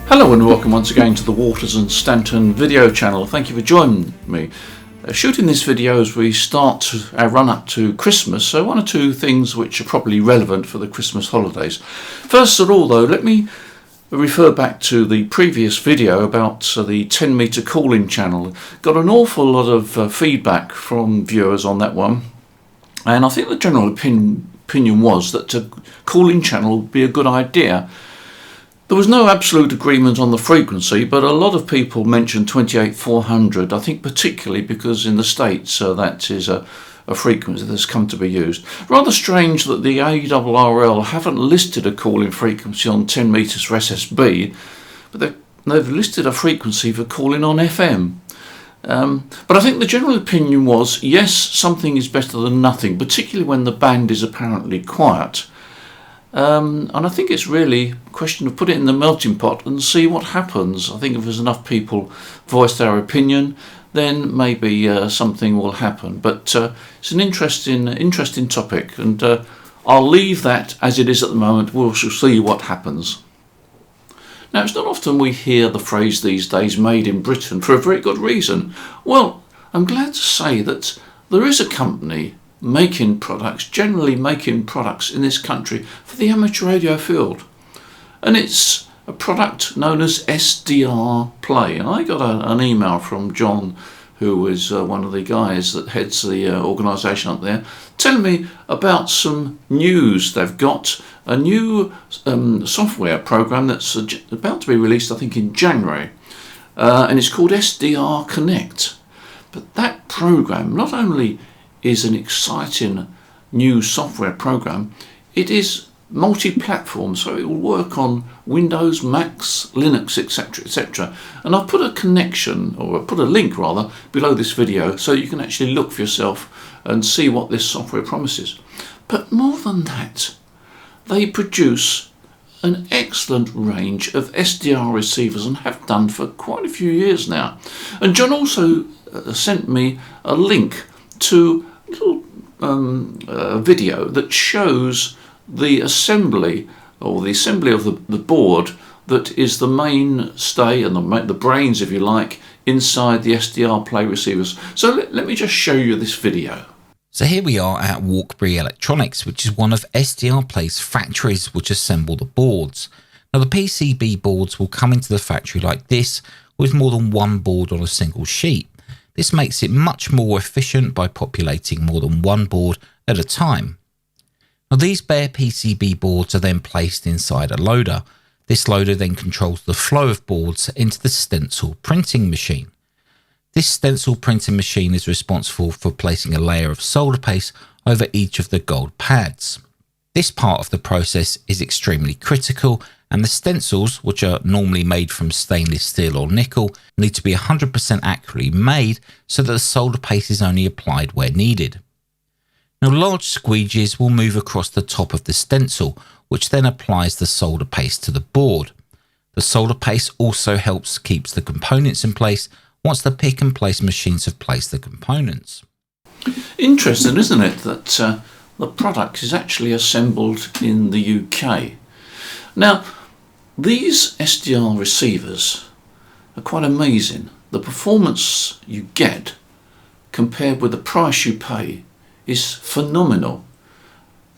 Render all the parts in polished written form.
Hello and welcome once again to the Waters and Stanton video channel. Thank you for joining me. Shooting this video as we start our run up to Christmas, so one or two things which are probably relevant for the Christmas holidays. First of all though, let me refer back to the previous video about the 10 meter call-in channel. Got an awful lot of feedback from viewers on that one, and I think the general opinion was that a call-in channel would be a good idea. There was no absolute agreement on the frequency, but a lot of people mentioned 28400, I think particularly because in the States that is a frequency that's come to be used. Rather strange that the ARRL haven't listed a call-in frequency on 10 metres for SSB, but they've listed a frequency for calling on FM. But I think the general opinion was, yes, something is better than nothing, particularly when the band is apparently quiet. And I think it's really a question of put it in the melting pot and see what happens. I think if there's enough people voice their opinion, then maybe something will happen. But it's an interesting topic, and I'll leave that as it is at the moment. We'll see what happens. Now, it's not often we hear the phrase these days, made in Britain, for a very good reason. Well, I'm glad to say that there is a company generally making products in this country for the amateur radio field. And it's a product known as SdrPlay. And I got an email from John, who is one of the guys that heads the organisation up there, telling me about some news. They've got a new software program that's about to be released, I think, in January. And it's called SDR Connect. But that program not only is an exciting new software program, it is multi-platform, so it will work on Windows, Macs, Linux, etc, etc. And I'll put a link rather below this video so you can actually look for yourself and see what this software promises. But more than that, they produce an excellent range of SDR receivers and have done for quite a few years now. And John also sent me a link to a little video that shows the assembly of the board that is the mainstay and the brains, if you like, inside the SdrPlay receivers. So let me just show you this video. So here we are at Walkbury Electronics, which is one of SdrPlay's factories which assemble the boards. Now the PCB boards will come into the factory like this, with more than one board on a single sheet. This makes it much more efficient by populating more than one board at a time. Now these bare PCB boards are then placed inside a loader. This loader then controls the flow of boards into the stencil printing machine. This stencil printing machine is responsible for placing a layer of solder paste over each of the gold pads. This part of the process is extremely critical, and the stencils, which are normally made from stainless steel or nickel, need to be 100% accurately made so that the solder paste is only applied where needed. Now large squeegees will move across the top of the stencil, which then applies the solder paste to the board. The solder paste also helps keep the components in place once the pick and place machines have placed the components. Interesting, isn't it, that the product is actually assembled in the UK. Now, these SDR receivers are quite amazing. The performance you get compared with the price you pay is phenomenal.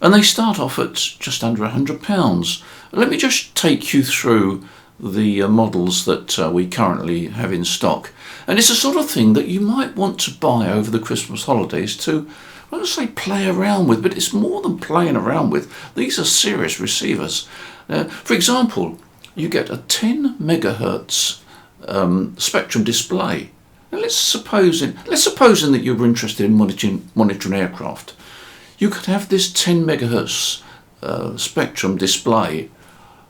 And they start off at just under £100. Let me just take you through the models that we currently have in stock. And it's the sort of thing that you might want to buy over the Christmas holidays to, I don't say play around with, but it's more than playing around with. These are serious receivers. For example, you get a 10 megahertz spectrum display. Now let's supposing that you were interested in monitoring aircraft. You could have this 10 megahertz spectrum display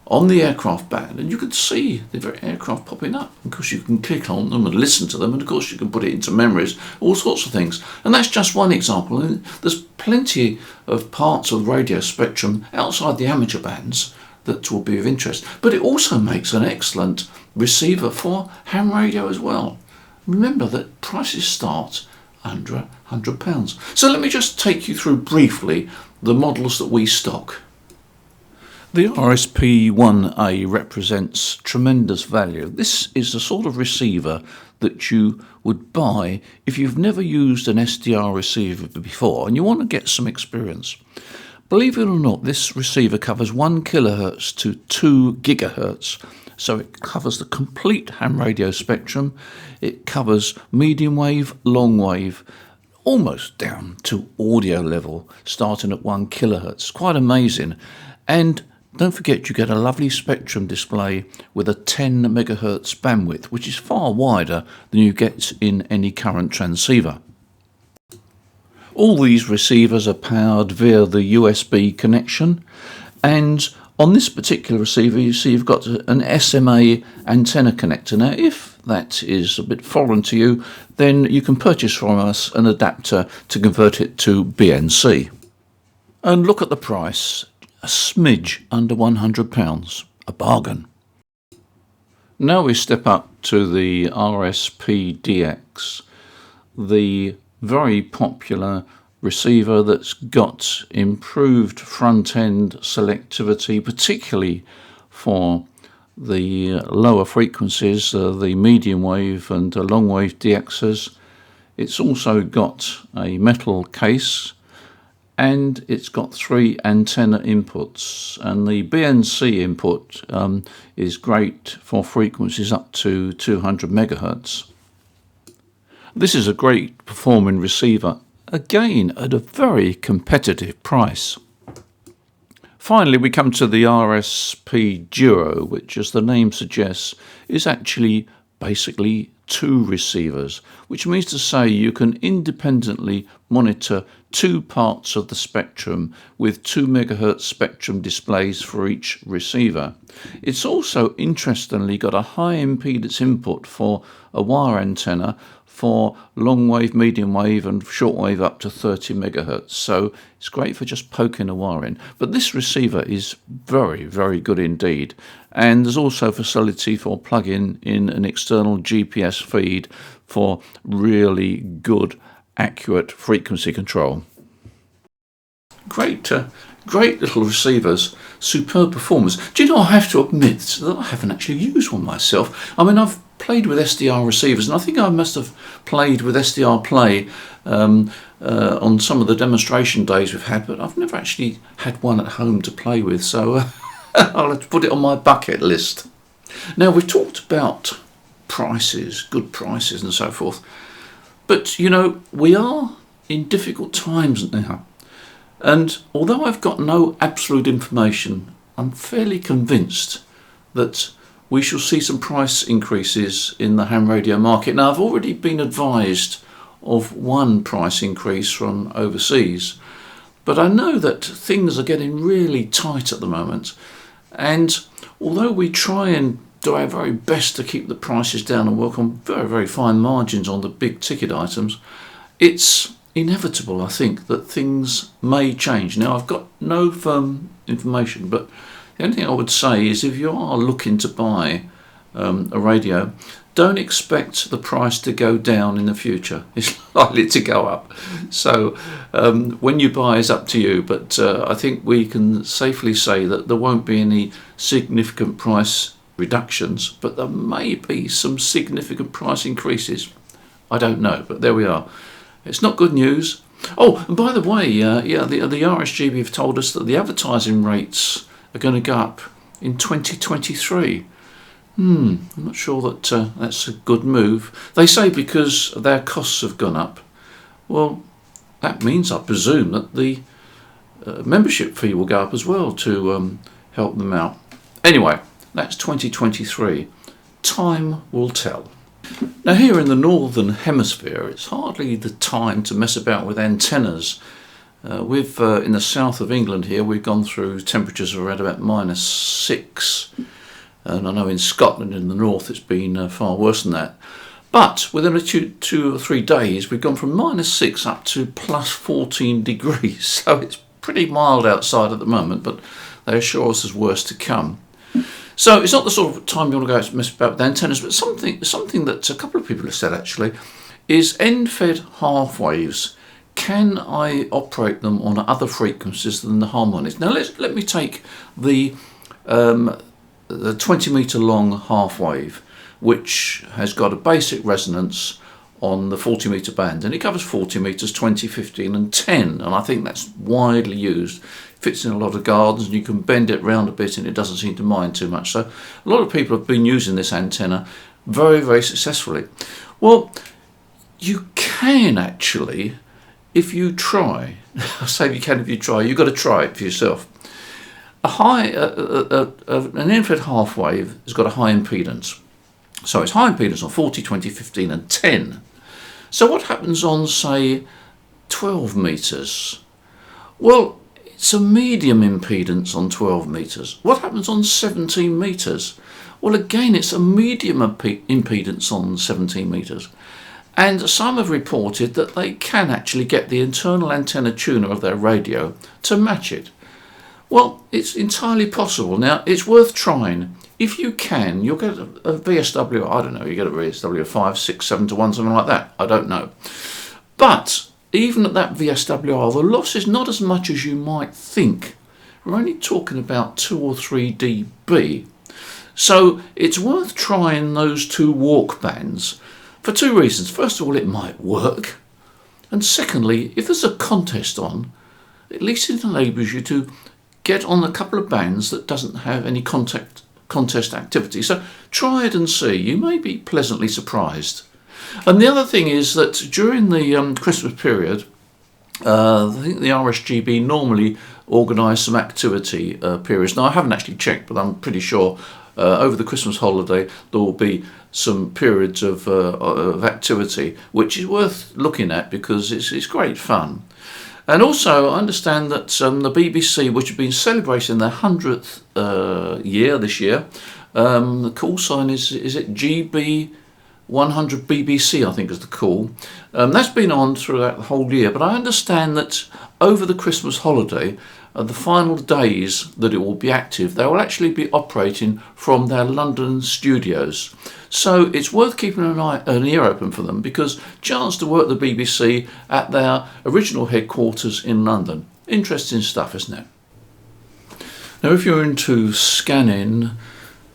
on the aircraft band, and you could see the very aircraft popping up. Of course, you can click on them and listen to them, and of course you can put it into memories, all sorts of things. And that's just one example. And there's plenty of parts of the radio spectrum outside the amateur bands that will be of interest. But it also makes an excellent receiver for ham radio as well. Remember that prices start under £100. So let me just take you through briefly the models that we stock. The RSP1A represents tremendous value. This is the sort of receiver that you would buy if you've never used an SDR receiver before and you want to get some experience. Believe it or not, this receiver covers 1 kHz to 2 GHz, so it covers the complete ham radio spectrum. It covers medium wave, long wave, almost down to audio level, starting at 1 kHz. Quite amazing. And don't forget, you get a lovely spectrum display with a 10 MHz bandwidth, which is far wider than you get in any current transceiver. All these receivers are powered via the USB connection, and on this particular receiver you see you've got an SMA antenna connector. Now if that is a bit foreign to you, then you can purchase from us an adapter to convert it to BNC. And look at the price. A smidge under £100, a bargain. Now we step up to the RSP-DX, the very popular receiver that's got improved front-end selectivity, particularly for the lower frequencies, the medium wave and long wave DXs. It's also got a metal case, and it's got 3 antenna inputs, and the BNC input is great for frequencies up to 200 MHz. This is a great performing receiver, again at a very competitive price. Finally, we come to the RSP Duo, which, as the name suggests, is actually basically 2 receivers, which means to say you can independently monitor 2 parts of the spectrum with 2 MHz spectrum displays for each receiver. It's also interestingly got a high impedance input for a wire antenna for long wave, medium wave and short wave up to 30 MHz. So it's great for just poking a wire in. But this receiver is very, very good indeed. And there's also facility for plugging in an external GPS feed for really good, accurate frequency control. Great little receivers, superb performance. Do you know, I have to admit that I haven't actually used one myself. I mean, I've played with SDR receivers, and I think I must have played with SdrPlay on some of the demonstration days we've had, but I've never actually had one at home to play with, so I'll have to put it on my bucket list. Now, we've talked about prices, good prices and so forth, but you know, we are in difficult times now, and although I've got no absolute information, I'm fairly convinced that we shall see some price increases in the ham radio market. Now, I've already been advised of one price increase from overseas, but I know that things are getting really tight at the moment, and although we try and do our very best to keep the prices down and work on very, very fine margins on the big ticket items, it's inevitable, I think, that things may change. Now, I've got no firm information, but the only thing I would say is if you are looking to buy a radio, don't expect the price to go down in the future. It's likely to go up. So when you buy is up to you, but I think we can safely say that there won't be any significant price reductions, but there may be some significant price increases. I don't know, but there we are. It's not good news. Oh, and by the way, the RSGB have told us that the advertising rates are going to go up in 2023. I'm not sure that that's a good move. They say because their costs have gone up. Well, that means, I presume, that the membership fee will go up as well to help them out. Anyway, that's 2023. Time will tell. Now, here in the northern hemisphere, it's hardly the time to mess about with antennas. In the south of England here, we've gone through temperatures of around about -6, and I know in Scotland in the north it's been far worse than that. But within a two or three days, we've gone from -6 up to +14 degrees. So it's pretty mild outside at the moment, but they assure us there's worse to come. So it's not the sort of time you want to go out and mess about with antennas, but something that a couple of people have said actually is end-fed half waves can I operate them on other frequencies than the harmonics? Now let me take the 20 metre long half wave, which has got a basic resonance on the 40 metre band, and it covers 40 metres, 20, 15 and 10, and I think that's widely used. Fits in a lot of gardens, and you can bend it round a bit and it doesn't seem to mind too much. So a lot of people have been using this antenna very, very successfully. Well, you can actually, if you try, I say you can if you try, you've got to try it for yourself. An infrared half wave has got a high impedance. So it's high impedance on 40, 20, 15 and 10. So what happens on, say, 12 metres? Well, it's a medium impedance on 12 metres. What happens on 17 metres? Well, again, it's a medium impedance on 17 metres. And some have reported that they can actually get the internal antenna tuner of their radio to match it. Well, it's entirely possible. Now, it's worth trying. If you can, you'll get a VSW, I don't know, you get a VSW 5, 6, 7 to 1, something like that. I don't know. But even at that VSWR, the loss is not as much as you might think. We're only talking about 2 or 3 dB. So it's worth trying those 2 walk bands for 2 reasons. First of all, it might work. And secondly, if there's a contest on, at least it enables you to get on a couple of bands that doesn't have any contest activity. So try it and see. You may be pleasantly surprised. And the other thing is that during the Christmas period, I think the RSGB normally organise some activity periods. Now, I haven't actually checked, but I'm pretty sure over the Christmas holiday there will be some periods of activity, which is worth looking at because it's great fun. And also, I understand that the BBC, which have been celebrating their 100th year this year, the call sign is it GB 100 BBC, I think is the call. That's been on throughout the whole year, but I understand that over the Christmas holiday, the final days that it will be active, they will actually be operating from their London studios. So it's worth keeping an ear open for them, because chance to work the BBC at their original headquarters in London. Interesting stuff, isn't it? Now, if you're into scanning,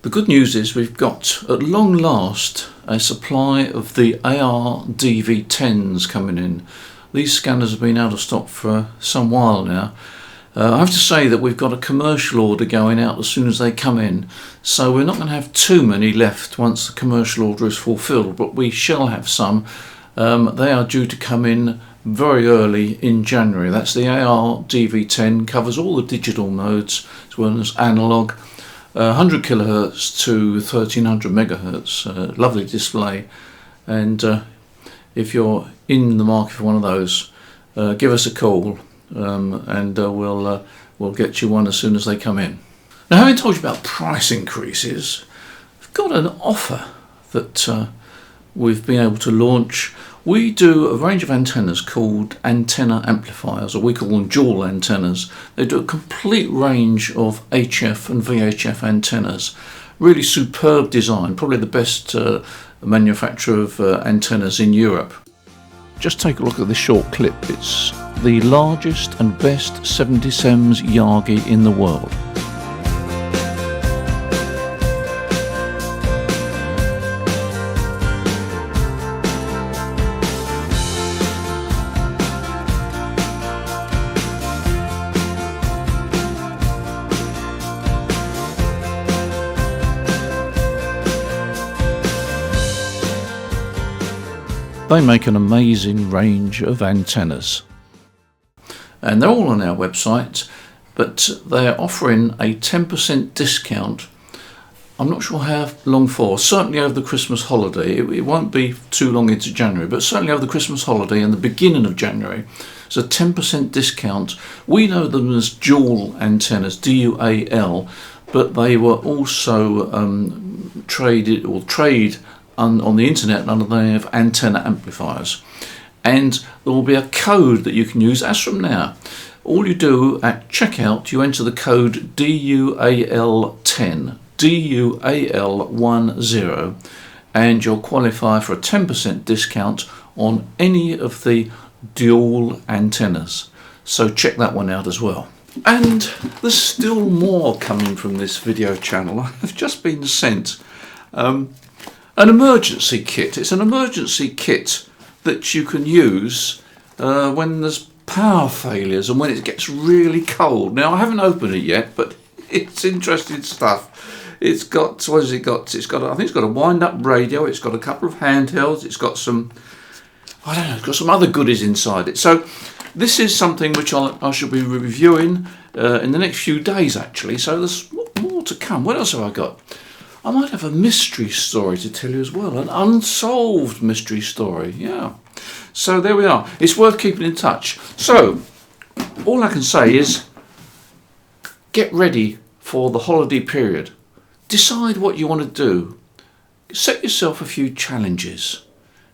the good news is we've got, at long last, a supply of the AR-DV10s coming in. These scanners have been out of stock for some while now. I have to say that we've got a commercial order going out as soon as they come in, so we're not going to have too many left once the commercial order is fulfilled, but we shall have some. They are due to come in very early in January. That's the AR-DV10, covers all the digital modes as well as analogue, 100 kilohertz to 1300 megahertz. Lovely display, and if you're in the market for one of those, give us a call. And we'll get you one as soon as they come in. Now, having told you about price increases, we've got an offer that we've been able to launch. We do a range of antennas called antenna amplifiers, or we call them dual antennas. They do a complete range of HF and VHF antennas. Really superb design, probably the best manufacturer of antennas in Europe. Just take a look at this short clip. It's the largest and best 70 SEMS Yagi in the world. They make an amazing range of antennas, and they're all on our website, but they're offering a 10% discount. I'm not sure how long for, certainly over the Christmas holiday. It won't be too long into January, but certainly over the Christmas holiday and the beginning of January. It's a 10% discount. We know them as dual antennas, DUAL, but they were also trade on the internet under the name of antenna amplifiers. And there will be a code that you can use as from now. All you do at checkout, you enter the code DUAL10, DUAL10, and you'll qualify for a 10% discount on any of the dual antennas. So check that one out as well. And there's still more coming from this video channel. I've just been sent an emergency kit. It's an emergency kit that you can use when there's power failures and when it gets really cold. Now I haven't opened it yet, but it's interesting stuff. It's got, what has it got? It's got, I think it's got a wind-up radio. It's got a couple of handhelds. It's got some, I don't know, it's got some other goodies inside it. So this is something which I shall be reviewing in the next few days, actually. So there's more to come. What else have I got? I might have a mystery story to tell you as well, an unsolved mystery story. Yeah. So there we are. It's worth keeping in touch. So all I can say is get ready for the holiday period. Decide what you want to do. Set yourself a few challenges.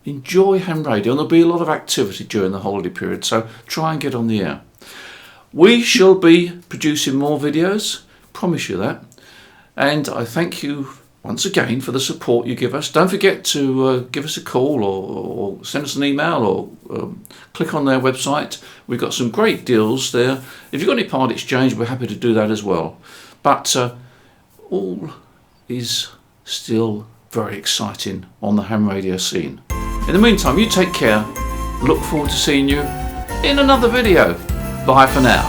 Enjoy ham radio, and there'll be a lot of activity during the holiday period, so try and get on the air. We shall be producing more videos, promise you that. And I thank you once again for the support you give us. Don't forget to give us a call or send us an email or click on their website. We've got some great deals there. If you've got any part exchange, we're happy to do that as well. But all is still very exciting on the ham radio scene. In the meantime, you take care. Look forward to seeing you in another video. Bye for now.